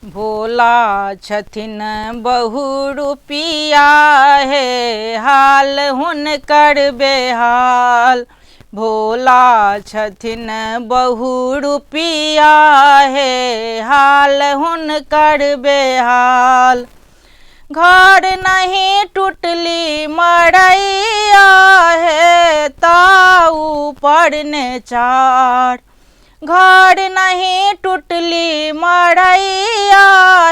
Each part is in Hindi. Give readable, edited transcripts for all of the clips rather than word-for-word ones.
भोला छथिन बहु रुपिया हे हाल हुनकर बेहाल। भोला छथिन बहु रुपिया हे हाल हुनकर बेहाल। घर नहीं टूटली मड़ैया हे ताऊ पड़ने चार। घर नहीं टूटली मड़ैया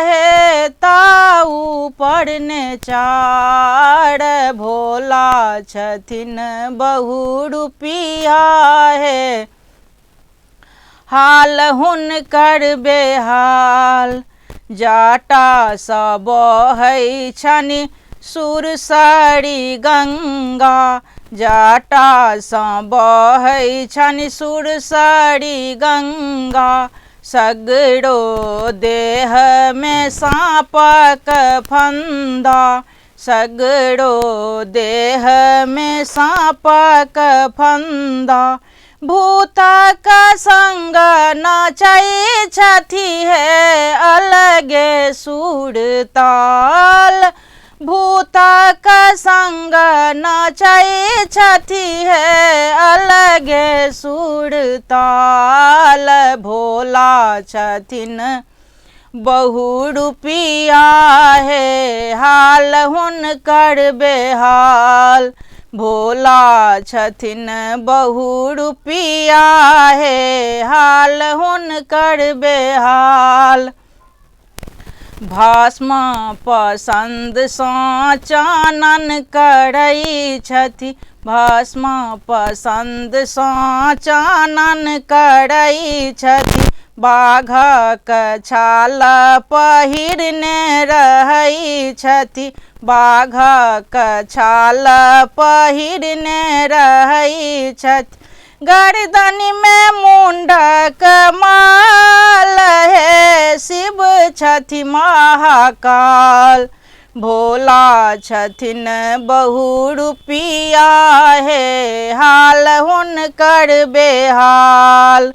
हे ताऊ पड़ने चार। भोला छथिन बहु रुपिया हे हाल हुनकर बेहाल। जाटा सा बहै छनि सुरसरी गंगा। जाटा सा बहै छनि सुरसरी गंगा। सगरो देह में साँपक फंदा। सगरो देह में साँपक फंदा। भूतक संग नाचै छथि हे अलगे सुरताल। भूतक संग नाचै छथि हे अलगे सुरताल। भोला छथिन बहु रुपिया हे हाल हुनकर बेहाल। भोला छथिन बहु रुपिया हे हाल हुनकर बेहाल। भस्म पसंद सँ चानन करै छथि। भस्म पसंद सँ चानन करै छथि। बाघक छाल पहिरने रहै छथि। बाघक छाल पहिरने रहै छथि। गर्दन में मुंडक माल हे शिव छथि महाकाल। भोला छथिन बहु रुपिया हे हाल हुनकर बेहाल।